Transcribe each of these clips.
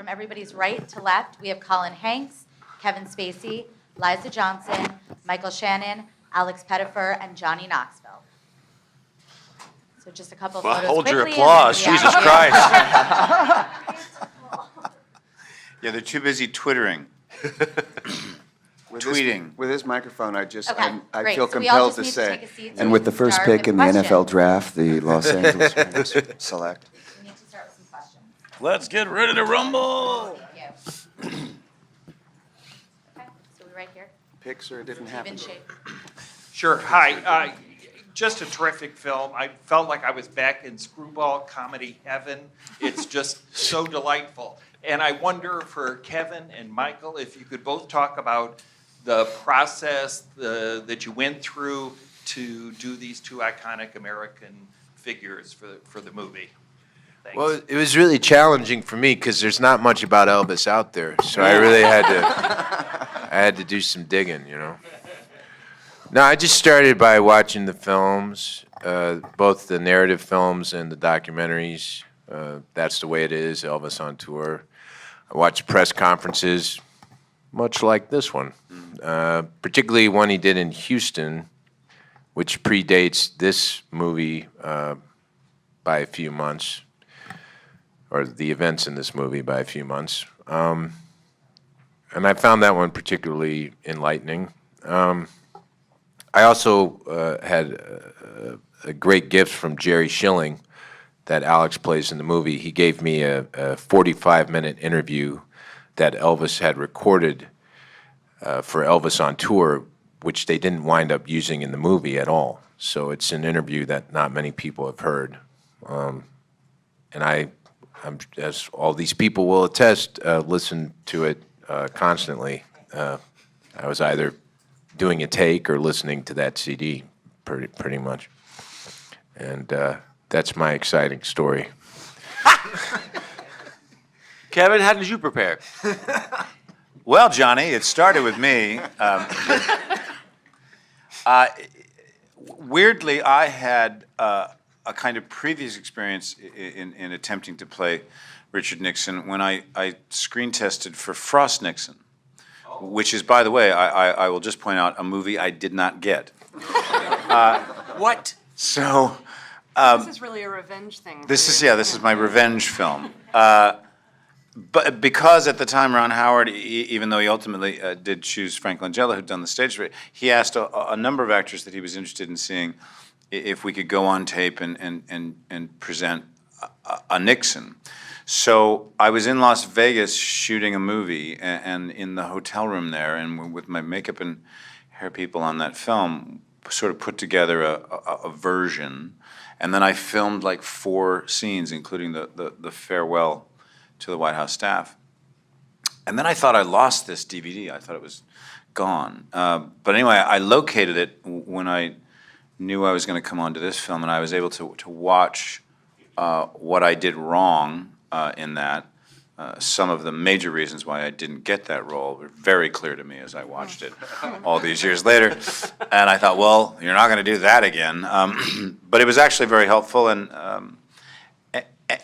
from everybody's right to left, we have Colin Hanks, Kevin Spacey, Liza Johnson, Michael Shannon, Alex Pettifer, and Johnny Knoxville. So just a couple of photos hold your quickly, applause, and then Jesus Christ. Yeah, they're too busy twittering. Tweeting. With this microphone, I Okay, I great. feel So we all compelled just to need to say, take a seat so and we with the can first start pick with in the questions. NFL draft, the Los Angeles Rams select. We need to start with some questions. Let's get ready to rumble. Thank you. Okay, so we right here. Picks or it didn't Even happen. shape. Sure. Hi. Just a terrific film. I felt like I was back in screwball comedy heaven. It's just so delightful. And I wonder for Kevin and Michael if you could both talk about the process that you went through to do these two iconic American figures for the movie. Thanks. Well, it was really challenging for me because there's not much about Elvis out there, so I really had to do some digging, you know. No, I just started by watching the films, both the narrative films and the documentaries. That's the Way It Is, Elvis on Tour. I watched press conferences, much like this one, particularly one he did in Houston, which predates this movie by a few months, or the events in this movie by a few months. And I found that one particularly enlightening. I also had a great gift from Jerry Schilling that Alex plays in the movie. He gave me a 45-minute interview that Elvis had recorded for Elvis on Tour, which they didn't wind up using in the movie at all. So it's an interview that not many people have heard. And I'm, as all these people will attest, listen to it constantly. I was either doing a take or listening to that CD, pretty much. And that's my exciting story. Kevin, how did you prepare? Well, Johnny, it started with me. Weirdly, I had a kind of previous experience in attempting to play Richard Nixon when I screen tested for Frost Nixon, which is, by the way, I will just point out, a movie I did not get. What? So This is really a revenge thing. this is my revenge film. But because at the time Ron Howard, even though he ultimately did choose Frank Langella, who'd done the stage for it, he asked a number of actors that he was interested in seeing if we could go on tape and present a Nixon. So I was in Las Vegas shooting a movie, and in the hotel room there, and with my makeup and hair people on that film, sort of put together a version. And then I filmed like 4 scenes, including the farewell to the White House staff. And then I thought I lost this DVD. I thought it was gone. But anyway, I located it when I knew I was going to come on to this film, and I was able to watch what I did wrong in that. Some of the major reasons why I didn't get that role were very clear to me as I watched it all these years later. And I thought, well, you're not going to do that again. But it was actually very helpful.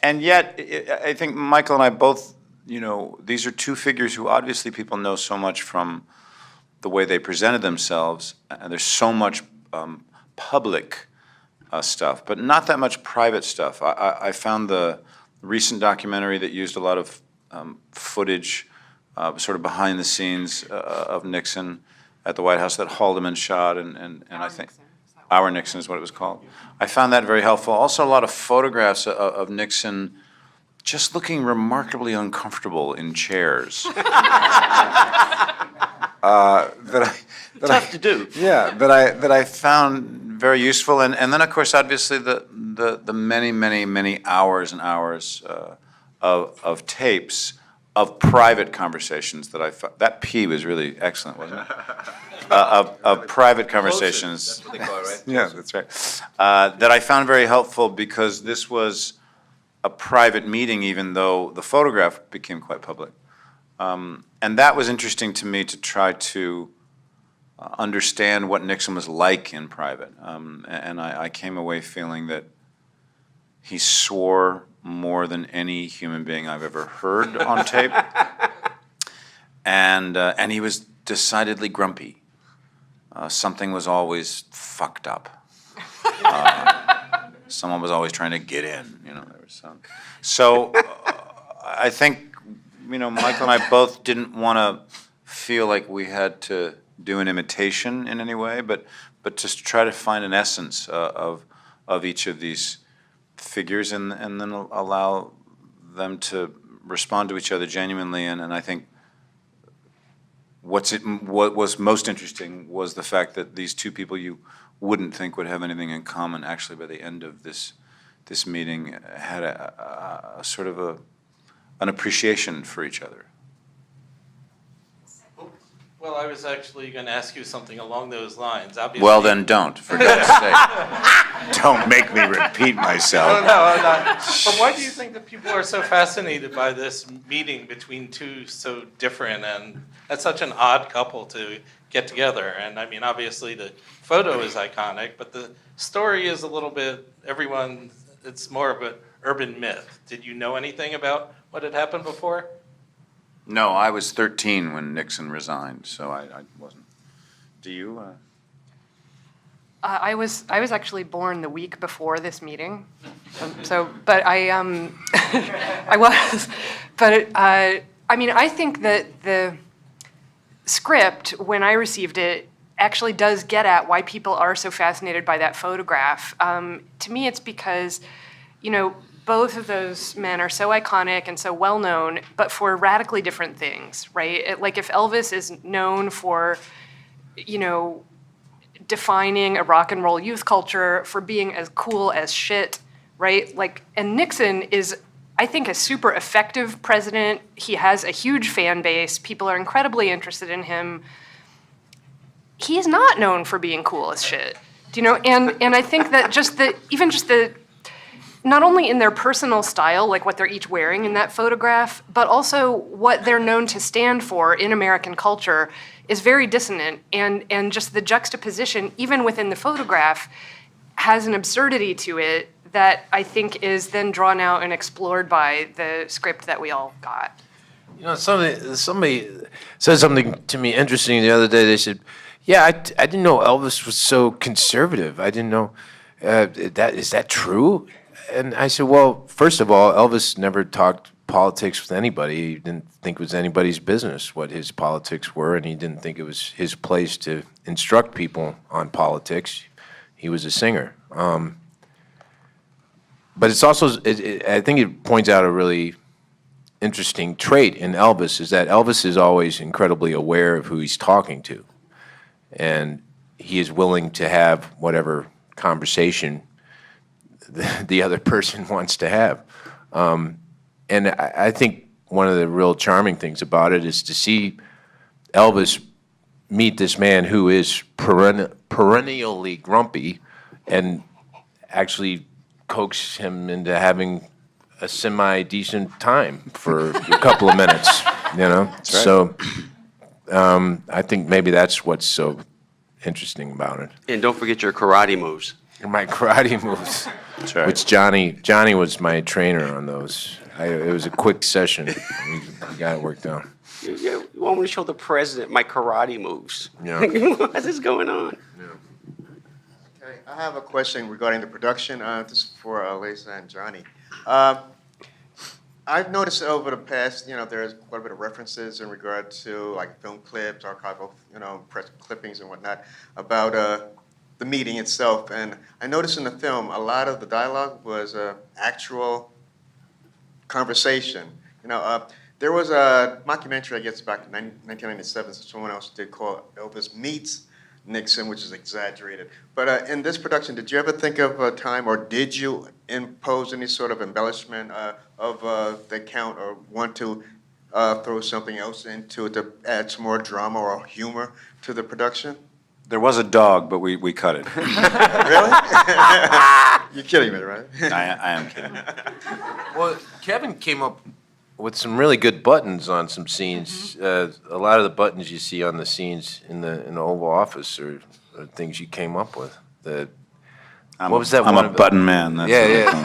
And yet, I think Michael and I both, you know, these are two figures who obviously people know so much from the way they presented themselves. And there's so much public stuff, but not that much private stuff. I found the recent documentary that used a lot of footage, sort of behind the scenes of Nixon at the White House that Haldeman shot, and I think Our Nixon is what it was called. I found that very helpful. Also, a lot of photographs of Nixon just looking remarkably uncomfortable in chairs. Tough to do. Yeah, that I found very useful, and then of course, obviously the many hours and hours of tapes of private conversations that I found. That pee was really excellent, wasn't it? Of private conversations. Yeah, that's right. That I found very helpful because this was a private meeting, even though the photograph became quite public. And that was interesting to me to try to understand what Nixon was like in private. And I came away feeling that he swore more than any human being I've ever heard on tape. And he was decidedly grumpy. Something was always fucked up. Someone was always trying to get in, you know. There was some. So I think, you know, Michael and I both didn't want to feel like we had to do an imitation in any way, but just try to find an essence of each of these figures, and then allow them to respond to each other genuinely. And I think what was most interesting was the fact that these two people you wouldn't think would have anything in common, actually by the end of this meeting had a sort of an appreciation for each other. Well, I was actually going to ask you something along those lines. Obviously. Well, then don't, for God's sake. Don't make me repeat myself. No, I'm not. But why do you think that people are so fascinated by this meeting between two so different, and that's such an odd couple to get together? And I mean, obviously the photo is iconic, but the story is a little bit, it's more of an urban myth. Did you know anything about what had happened before? No, I was 13 when Nixon resigned, so I wasn't. Do you? I was actually born the week before this meeting, but I I was, but I mean, I think that the script, when I received it, actually does get at why people are so fascinated by that photograph. To me, it's because, you know, both of those men are so iconic and so well known, but for radically different things, right? Like if Elvis is known for, you know, defining a rock and roll youth culture, for being as cool as shit, right? Like, and Nixon is, I think, a super effective president. He has a huge fan base. People are incredibly interested in him. He is not known for being cool as shit, do you know? And I think that even just the not only in their personal style, like what they're each wearing in that photograph, but also what they're known to stand for in American culture is very dissonant. And just the juxtaposition, even within the photograph, has an absurdity to it that I think is then drawn out and explored by the script that we all got. You know, somebody said something to me interesting the other day. They said, yeah, I didn't know Elvis was so conservative. I didn't know, is that true? And I said, well, first of all, Elvis never talked politics with anybody. He didn't think it was anybody's business what his politics were, and he didn't think it was his place to instruct people on politics. He was a singer. But it's also, I think it points out a really interesting trait in Elvis, is that Elvis is always incredibly aware of who he's talking to. And he is willing to have whatever conversation the other person wants to have. And I think one of the real charming things about it is to see Elvis meet this man who is perennially grumpy and actually coax him into having a semi-decent time for a couple of minutes, you know? That's right. So I think maybe that's what's so interesting about it. And don't forget your karate moves. My karate moves, That's right. which Johnny was my trainer on those. It was a quick session. We got it worked out. You want me to show the president my karate moves? Yeah. What is going on? Okay, I have a question regarding the production. This is for Lisa and Johnny. I've noticed over the past, there's quite a bit of references in regard to like film clips, archival, press clippings and whatnot about the meeting itself. And I noticed in the film a lot of the dialogue was actual conversation. There was a mockumentary, I guess, back in 1997, someone else did called Elvis Meets Nixon, which is exaggerated. But in this production, did you ever think of a time, or did you impose any sort of embellishment of the account, or want to throw something else into it to add some more drama or humor to the production? There was a dog, but we cut it. Really? You're kidding me, right? I am kidding. Well, Kevin came up with some really good buttons on some scenes. A lot of the buttons you see on the scenes in the Oval Office are things you came up with. What was that I'm one a about? button man. That's Yeah, what I yeah. call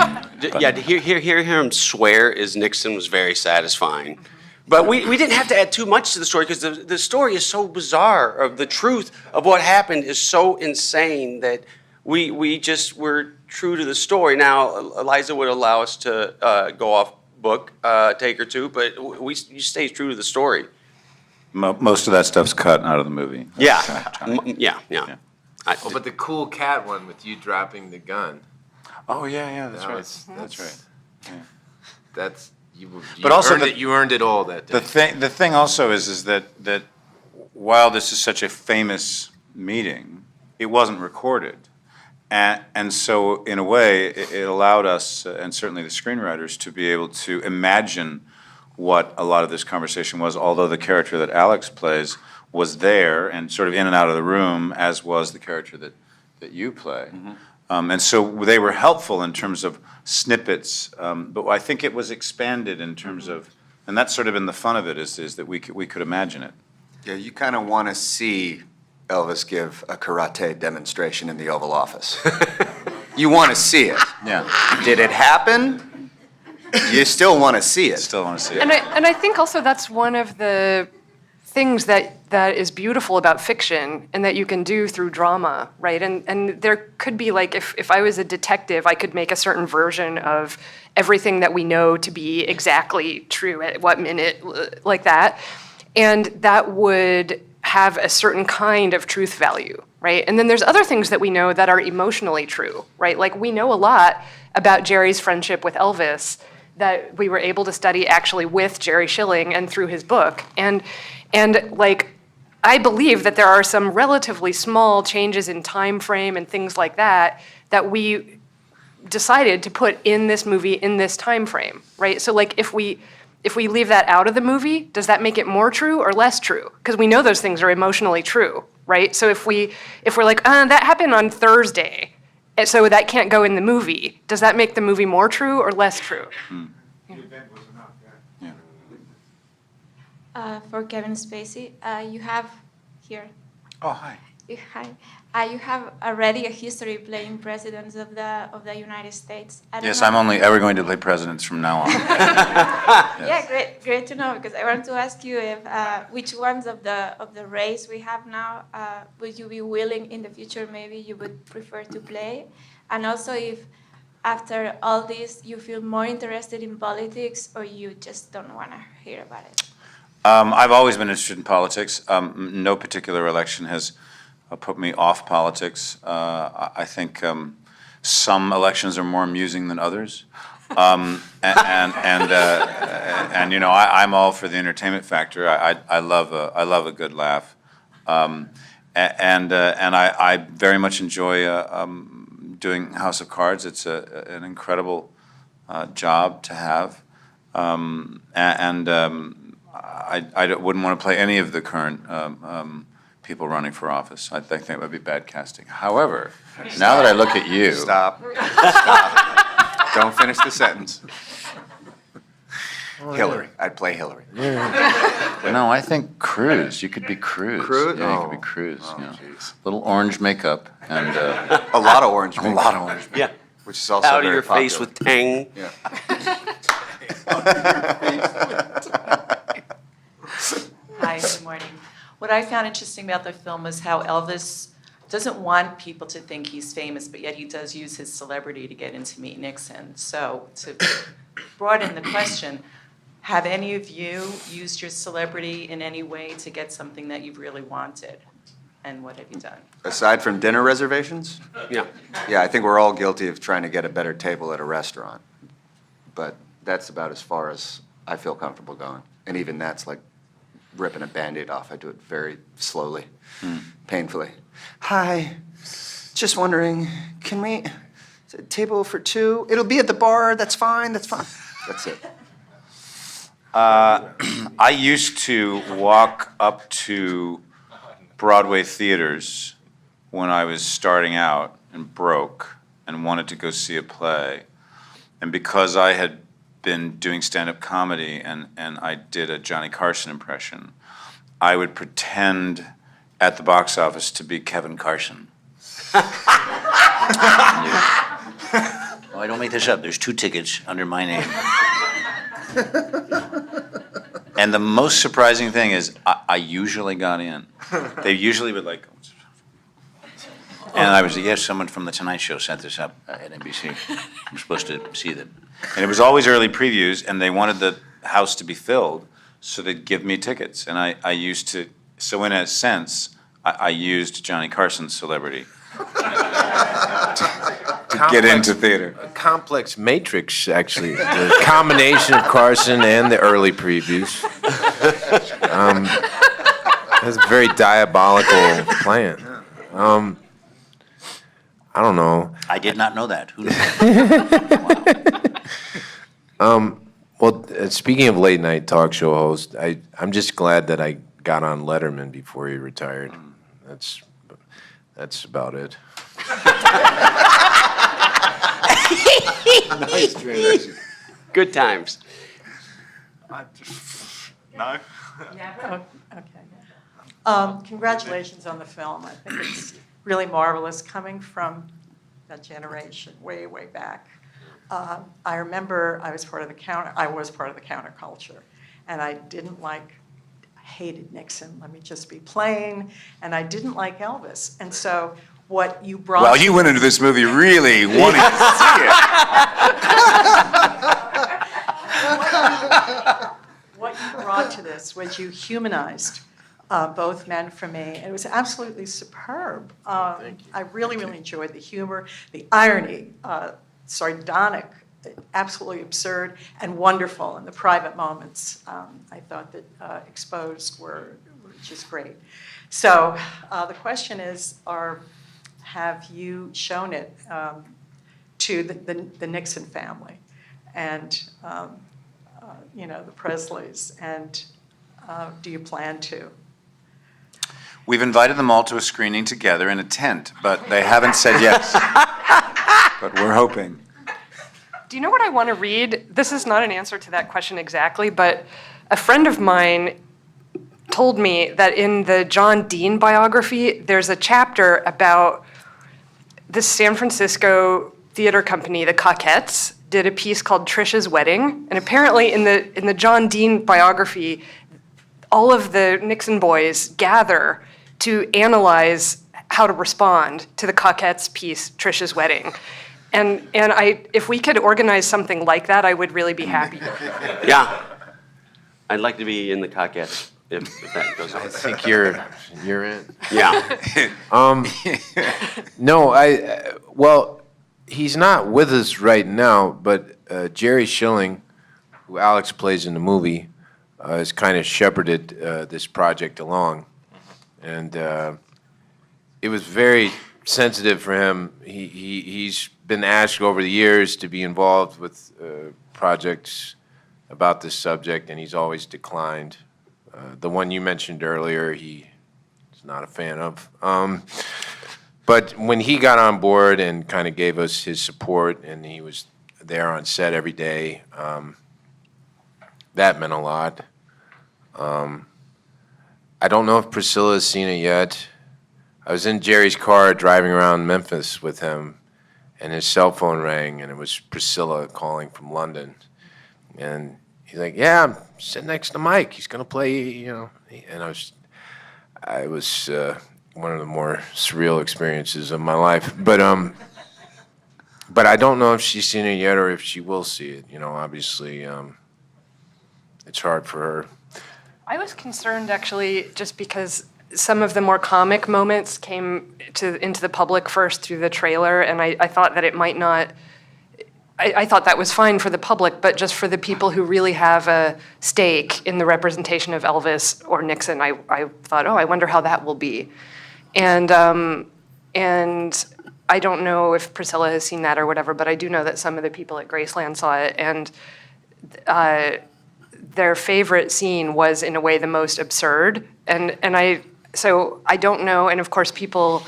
him. Yeah, to hear him swear as Nixon was very satisfying. But we didn't have to add too much to the story because the story is so bizarre. Of the truth of what happened is so insane that we just were true to the story. Now, Eliza would allow us to go off book, take or two, but you stay true to the story. Most of that stuff's cut out of the movie. Yeah, Johnny. yeah. Oh, but the cool cat one with you dropping the gun. Oh, yeah, that's That right. was- That's right. That's you. But also earned the- it, you earned it all that day. The thing also is that while this is such a famous meeting, it wasn't recorded. And so, in a way, it allowed us, and certainly the screenwriters, to be able to imagine what a lot of this conversation was, although the character that Alex plays was there and sort of in and out of the room, as was the character that you play. And so they were helpful in terms of snippets, but I think it was expanded in terms of, and that's sort of been the fun of it, is that we could imagine it. Yeah, you kind of want to see Elvis give a karate demonstration in the Oval Office. You want to see it. Yeah, Did it happen? You still want to see it. still want to see it. And I think also that's one of the things that is beautiful about fiction and that you can do through drama, right? And there could be like, if I was a detective, I could make a certain version of everything that we know to be exactly true at what minute, like that. And that would have a certain kind of truth value, right? And then there's other things that we know that are emotionally true, right? Like we know a lot about Jerry's friendship with Elvis that we were able to study actually with Jerry Schilling and through his book. And like, I believe that there are some relatively small changes in time frame and things like that that we decided to put in this movie in this time frame, right? So like if we leave that out of the movie, does that make it more true or less true? Because we know those things are emotionally true, right? So if we're like, that happened on Thursday, and so that can't go in the movie, does that make the movie more true or less true? For Kevin Spacey, you have here. Oh, hi. You have already a history playing presidents of the United States. I don't Yes, know- I'm only ever going to play presidents from now on. Yeah, great to know, because I want to ask you if which ones of the race we have now would you be willing in the future maybe you would prefer to play, and also if after all this you feel more interested in politics or you just don't want to hear about it. I've always been interested in politics. No particular election has put me off politics. I think some elections are more amusing than others, and you know, I'm all for the entertainment factor. I love a good laugh, and I very much enjoy doing House of Cards. It's an incredible job to have, I wouldn't want to play any of the current people running for office. I think that would be bad casting. However, now that I look at you, Stop. Stop. Don't finish the sentence. Hillary. I'd play Hillary. no, I think Cruz. You could be Cruz. Cruz? Yeah, you could Oh. be Cruz. Oh, you know. jeez. Little orange makeup and A lot of orange. a lot of orange. Yeah. Which is also Out of very your face popular. with tang. Yeah. Hi, good morning. What I found interesting about the film is how Elvis doesn't want people to think he's famous, but yet he does use his celebrity to get in to meet Nixon. So to broaden the question, have any of you used your celebrity in any way to get something that you've really wanted? And what have you done? Aside from dinner reservations? Yeah. Yeah, I think we're all guilty of trying to get a better table at a restaurant. But that's about as far as I feel comfortable going. And even that's like ripping a Band-Aid off. I do it very slowly, painfully. Hi, just wondering, can we, table for two? It'll be at the bar, that's fine, that's fine. That's it. I used to walk up to Broadway theaters when I was starting out and broke and wanted to go see a play. And because I had been doing stand-up comedy and I did a Johnny Carson impression, I would pretend at the box office to be Kevin Carson. Oh, I don't make this up. There's 2 tickets under my name. And the most surprising thing is I usually got in. They usually would like, and I was, yes, someone from The Tonight Show set this up at NBC. I'm supposed to see them. And it was always early previews, and they wanted the house to be filled, so they'd give me tickets. And I used to, so in a sense, I used Johnny Carson's celebrity to get into theater. A complex matrix, actually. The combination of Carson and the early previews. That's a very diabolical plan. I don't know. I did not know that. Who knew? Well, speaking of late night talk show host, I'm just glad that I got on Letterman before he retired. That's about it. Nice transition. Good times. No? Okay. Congratulations on the film. I think it's really marvelous coming from that generation way, way back. I remember I was part of the counterculture, and I hated Nixon, let me just be plain, and I didn't like Elvis. And so what you brought... Well, you went into this movie really wanting to see it. What you brought to this was you humanized both men for me. And it was absolutely superb. I really, really enjoyed the humor, the irony, sardonic, absolutely absurd, and wonderful in the private moments. I thought that exposed were just great. So the question is, have you shown it to the Nixon family and the Presleys, and do you plan to? We've invited them all to a screening together in a tent, but they haven't said yes. But we're hoping. Do you know what I want to read? This is not an answer to that question exactly, but a friend of mine told me that in the John Dean biography, there's a chapter about the San Francisco theater company, the Coquettes, did a piece called Trisha's Wedding. And apparently in the John Dean biography, all of the Nixon boys gather to analyze how to respond to the Coquettes piece, Trisha's Wedding. And if we could organize something like that, I would really be happy. Yeah. I'd like to be in the Coquettes if that goes on. I think you're in. Yeah. No, well, he's not with us right now, but Jerry Schilling, who Alex plays in the movie, has kind of shepherded this project along. And it was very sensitive for him. He's been asked over the years to be involved with projects about this subject, and he's always declined. The one you mentioned earlier, he's not a fan of. But when he got on board and kind of gave us his support, and he was there on set every day, that meant a lot. I don't know if Priscilla has seen it yet. I was in Jerry's car driving around Memphis with him, and his cell phone rang, and it was Priscilla calling from London. And he's like, "Yeah, I'm sitting next to Mike. He's gonna play, And I was one of the more surreal experiences of my life. But I don't know if she's seen it yet or if she will see it. Obviously, it's hard for her. I was concerned, actually, just because some of the more comic moments came into the public first through the trailer, and I thought that it might not. I thought that was fine for the public, but just for the people who really have a stake in the representation of Elvis or Nixon, I thought, I wonder how that will be. And I don't know if Priscilla has seen that or whatever, but I do know that some of the people at Graceland saw it, and their favorite scene was, in a way, the most absurd. So I don't know, and of course people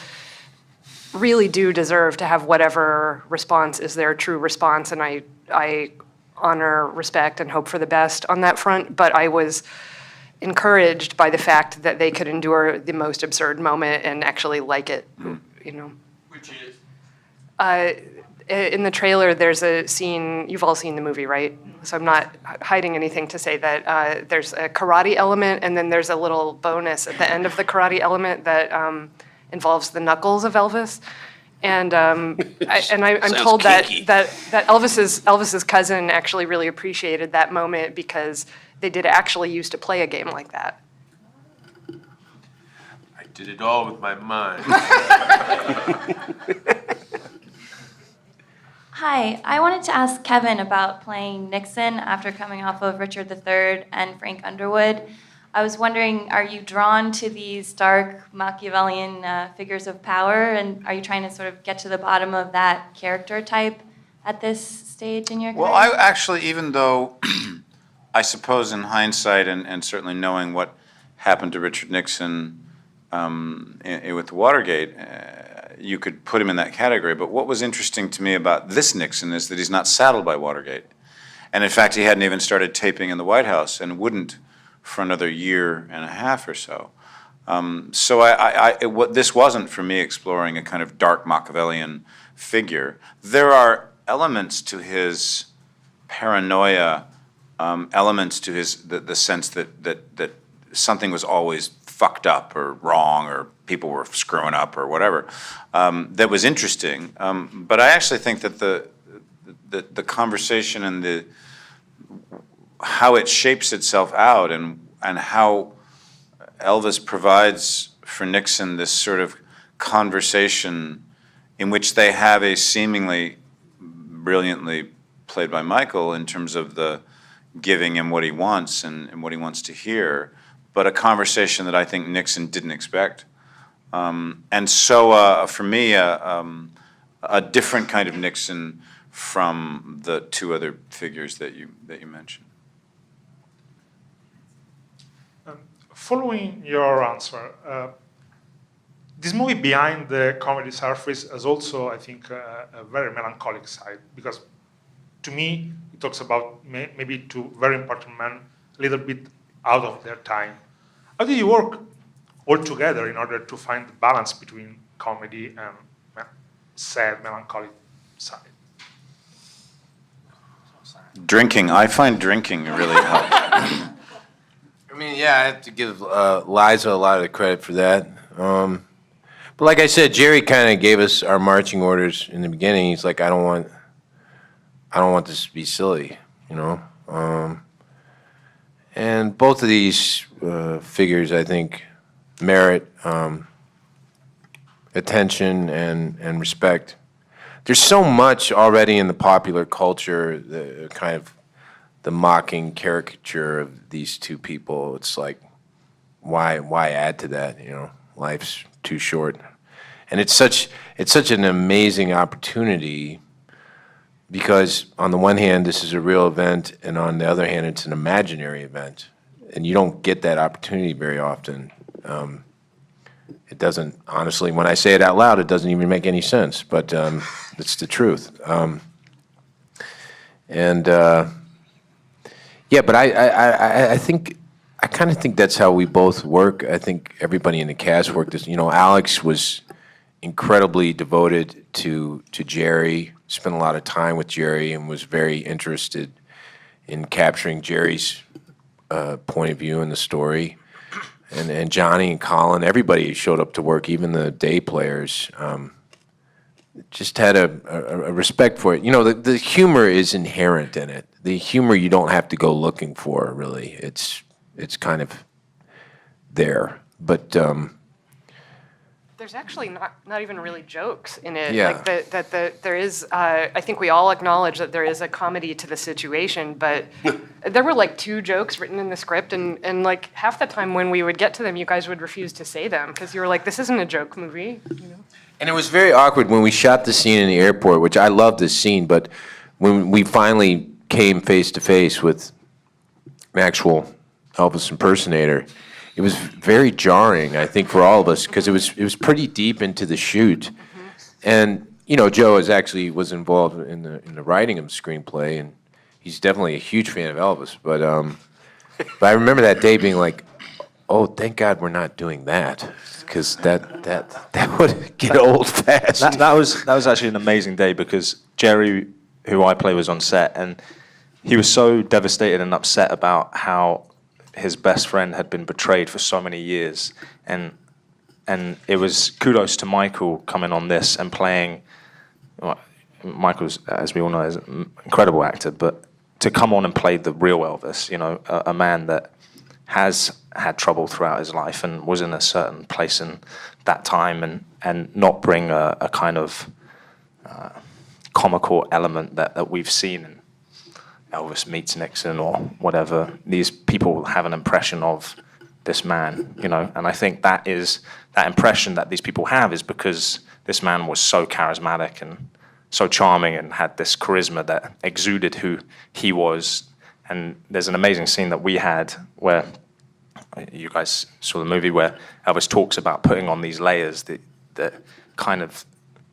really do deserve to have whatever response is their true response, and I honor, respect, and hope for the best on that front, but I was encouraged by the fact that they could endure the most absurd moment and actually like it, Which is? In the trailer, there's a scene, you've all seen the movie, right? So I'm not hiding anything to say that there's a karate element, and then there's a little bonus at the end of the karate element that involves the knuckles of Elvis. And I'm told that Elvis's cousin actually really appreciated that moment because they did actually used to play a game like that. I did it all with my mind. Hi, I wanted to ask Kevin about playing Nixon after coming off of Richard III and Frank Underwood. I was wondering, are you drawn to these dark Machiavellian figures of power, and are you trying to sort of get to the bottom of that character type at this stage in your career? Well, I actually, even though I suppose in hindsight and certainly knowing what happened to Richard Nixon with Watergate, you could put him in that category. But what was interesting to me about this Nixon is that he's not saddled by Watergate. And in fact, he hadn't even started taping in the White House and wouldn't for another year and a half or so. This wasn't for me exploring a kind of dark Machiavellian figure. There are elements to his paranoia, elements to his the sense that something was always fucked up or wrong or people were screwing up or whatever, that was interesting. But I actually think that the conversation and how it shapes itself out and how Elvis provides for Nixon this sort of conversation in which they have a seemingly brilliantly played by Michael in terms of the giving him what he wants and what he wants to hear, but a conversation that I think Nixon didn't expect. And so for me, a different kind of Nixon from the two other figures that you mentioned. Following your answer, this movie Behind the Comedy Surface has also, I think, a very melancholic side, because to me, it talks about maybe two very important men, a little bit out of their time. How did you work all together in order to find the balance between comedy and sad, melancholic side? Drinking. I find drinking really helps. I mean, yeah, I have to give Liza a lot of the credit for that. But like I said, Jerry kind of gave us our marching orders in the beginning. He's like, I don't want this to be silly, you know. And both of these figures, I think, merit attention and respect. There's so much already in the popular culture, the kind of the mocking caricature of these two people. It's like, why add to that? You know, life's too short, and it's such an amazing opportunity because on the one hand, this is a real event, and on the other hand, it's an imaginary event, and you don't get that opportunity very often. It doesn't, honestly, when I say it out loud, it doesn't even make any sense, but it's the truth. Yeah, but I think, I kind of think that's how we both work. I think everybody in the cast worked this. You know, Alex was incredibly devoted to Jerry, spent a lot of time with Jerry, and was very interested in capturing Jerry's point of view in the story. And Johnny and Colin, everybody showed up to work, even the day players, just had a respect for it. You know, the humor is inherent in it. The humor you don't have to go looking for, really. It's kind of there. But there's actually not even really jokes in it. Yeah. Like there is. I think we all acknowledge that there is a comedy to the situation, but there were like 2 jokes written in the script, and like half the time when we would get to them, you guys would refuse to say them because you were like, "This isn't a joke movie," you know. And it was very awkward when we shot the scene in the airport, which I love this scene, but when we finally came face to face with an actual Elvis impersonator, it was very jarring, I think, for all of us, because it was pretty deep into the shoot. And, you know, Joe was involved in the writing of the screenplay, and he's definitely a huge fan of Elvis. But I remember that day being like, oh, thank God we're not doing that, because that would get old fast. That was actually an amazing day because Jerry, who I play, was on set, and he was so devastated and upset about how his best friend had been betrayed for so many years, and it was kudos to Michael coming on this and playing. Well, Michael's, as we all know, is an incredible actor, but to come on and play the real Elvis, you know, a man that has had trouble throughout his life and was in a certain place in that time, and not bring a kind of comical element that we've seen in Elvis Meets Nixon or whatever. These people have an impression of this man, you know, and I think that impression that these people have is because this man was so charismatic and so charming and had this charisma that exuded who he was. And there's an amazing scene that we had where you guys saw the movie where Elvis talks about putting on these layers that kind of,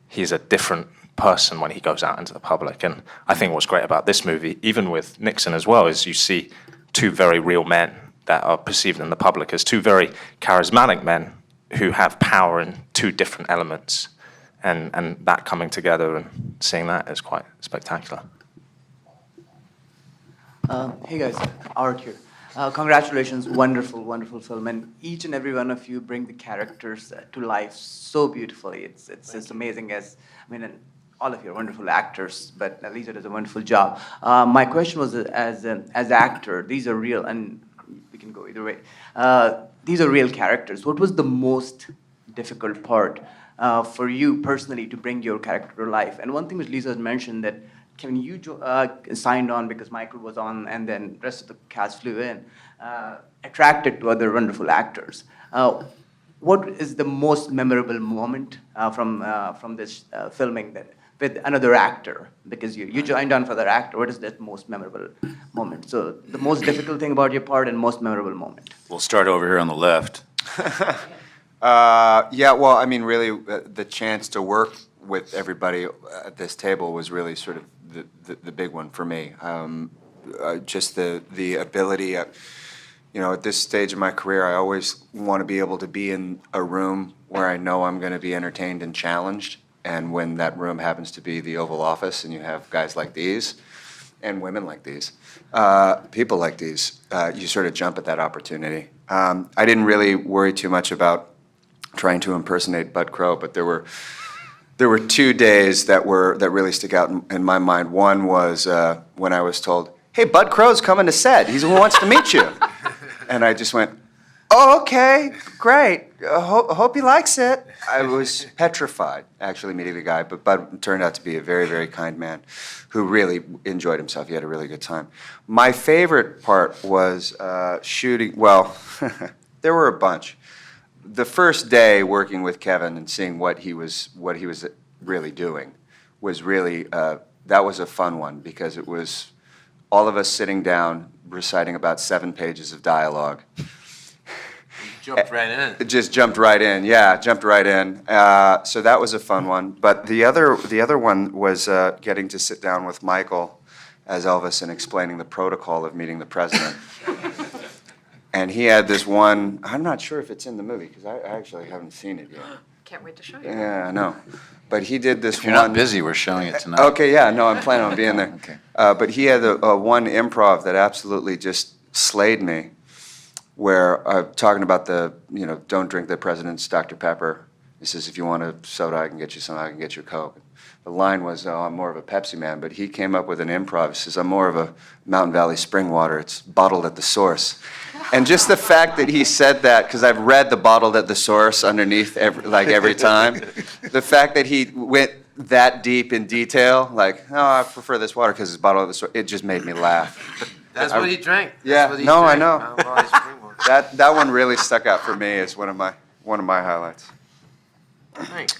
he's a different person when he goes out into the public. And I think what's great about this movie, even with Nixon as well, is you see two very real men that are perceived in the public as two very charismatic men who have power in two different elements. And that coming together and seeing that is quite spectacular. Hey guys, Art here. Congratulations, wonderful, wonderful film, and each and every one of you bring the characters to life so beautifully. It's just amazing. And all of you are wonderful actors, but Lisa does a wonderful job. My question was, as actor, these are real, and we can go either way. These are real characters. What was the most difficult part for you personally to bring your character to life? And one thing which Lisa has mentioned, that Kevin, you signed on because Michael was on, and then the rest of the cast flew in, attracted to other wonderful actors. What is the most memorable moment from this filming that with another actor? Because you joined on for that actor. What is that most memorable moment? So the most difficult thing about your part and most memorable moment. We'll start over here on the left. Yeah, well, I mean, really, the chance to work with everybody at this table was really sort of the big one for me. Just the ability, at this stage of my career, I always want to be able to be in a room where I know I'm going to be entertained and challenged. And when that room happens to be the Oval Office and you have guys like these, and women like these, people like these, you sort of jump at that opportunity. I didn't really worry too much about trying to impersonate Bud Crow, but there were 2 days that really stick out in my mind. One was when I was told, "Hey, Bud Crow's coming to set. He wants to meet you," and I just went, "Oh, okay, great. Hope he likes it." I was petrified actually meeting the guy, but Bud turned out to be a very, very kind man who really enjoyed himself. He had a really good time. My favorite part was shooting. Well, there were a bunch. The first day working with Kevin and seeing what he was really doing was really that was a fun one, because it was all of us sitting down reciting about 7 pages of dialogue. Jumped right in. It just jumped right in. Yeah, jumped right in. So that was a fun one. But the other one was getting to sit down with Michael as Elvis and explaining the protocol of meeting the president. And he had this one, I'm not sure if it's in the movie, because I actually haven't seen it yet. Can't wait to show you. Yeah, I know. But he did this If you're one. not busy, we're showing it tonight. Okay, yeah, no, I'm planning on being there. Okay. But he had a one improv that absolutely just slayed me, where talking about don't drink the president's Dr. Pepper. He says, if you want a soda, I can get you some, I can get you a Coke. The line was, oh, I'm more of a Pepsi man, but he came up with an improv. He says, I'm more of a Mountain Valley spring water. It's bottled at the source. And just the fact that he said that, because I've read the bottled at the source underneath every time, the fact that he went that deep in detail, like, oh, I prefer this water because it's bottled at the source, it just made me laugh. That's what he drank. Yeah, That's what he no, I drank. know. Mountain Valley spring water. That one really stuck out for me as one of my highlights. Thanks.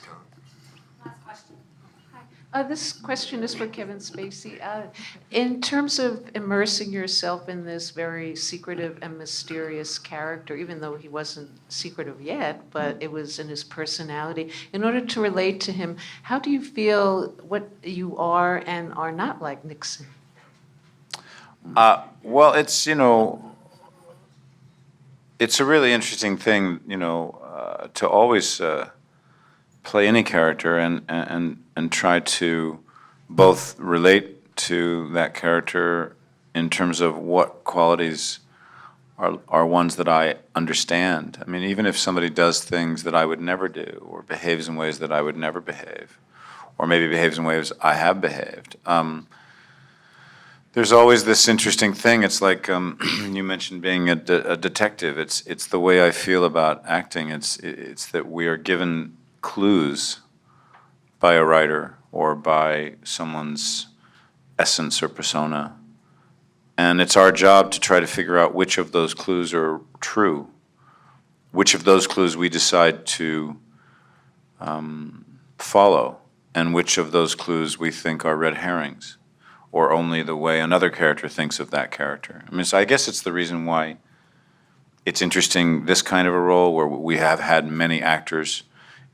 This question is for Kevin Spacey. In terms of immersing yourself in this very secretive and mysterious character, even though he wasn't secretive yet, but it was in his personality, in order to relate to him, how do you feel what you are and are not like Nixon? Well, it's it's a really interesting thing, to always play any character and try to both relate to that character in terms of what qualities are ones that I understand. I mean, even if somebody does things that I would never do, or behaves in ways that I would never behave, or maybe behaves in ways I have behaved, there's always this interesting thing. It's like you mentioned being a detective. It's the way I feel about acting. It's that we are given clues by a writer or by someone's essence or persona, and it's our job to try to figure out which of those clues are true, which of those clues we decide to follow, and which of those clues we think are red herrings, or only the way another character thinks of that character. I mean, so I guess it's the reason why it's interesting, this kind of a role, where we have had many actors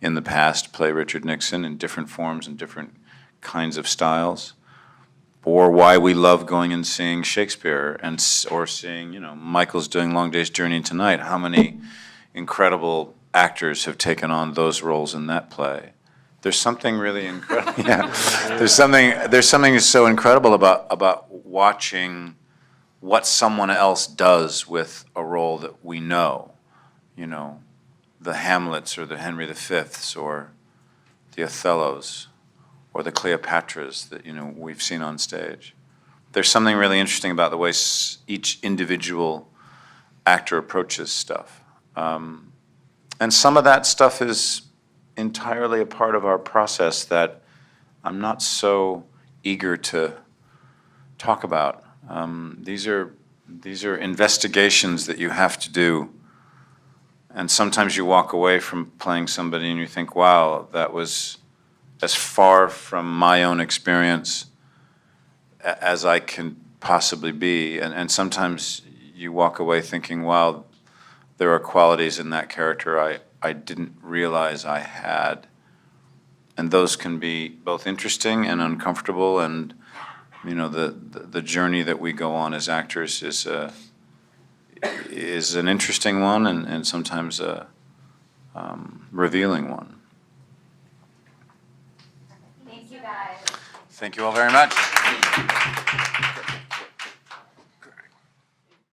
in the past play Richard Nixon in different forms and different kinds of styles, or why we love going and seeing Shakespeare or seeing, Michael's doing Long Day's Journey tonight. How many incredible actors have taken on those roles in that play? There's something really incredible. Yeah, there's something so incredible about watching what someone else does with a role that we know. The Hamlets or the Henry V's or the Othellos or the Cleopatras that we've seen on stage. There's something really interesting about the way each individual actor approaches stuff, and some of that stuff is entirely a part of our process that I'm not so eager to talk about. These are investigations that you have to do, and sometimes you walk away from playing somebody and you think, wow, that was as far from my own experience as I can possibly be. And sometimes you walk away thinking, wow, there are qualities in that character I didn't realize I had. And those can be both interesting and uncomfortable, and the journey that we go on as actors is an interesting one and sometimes a revealing one. Thank you, guys. Thank you all very much.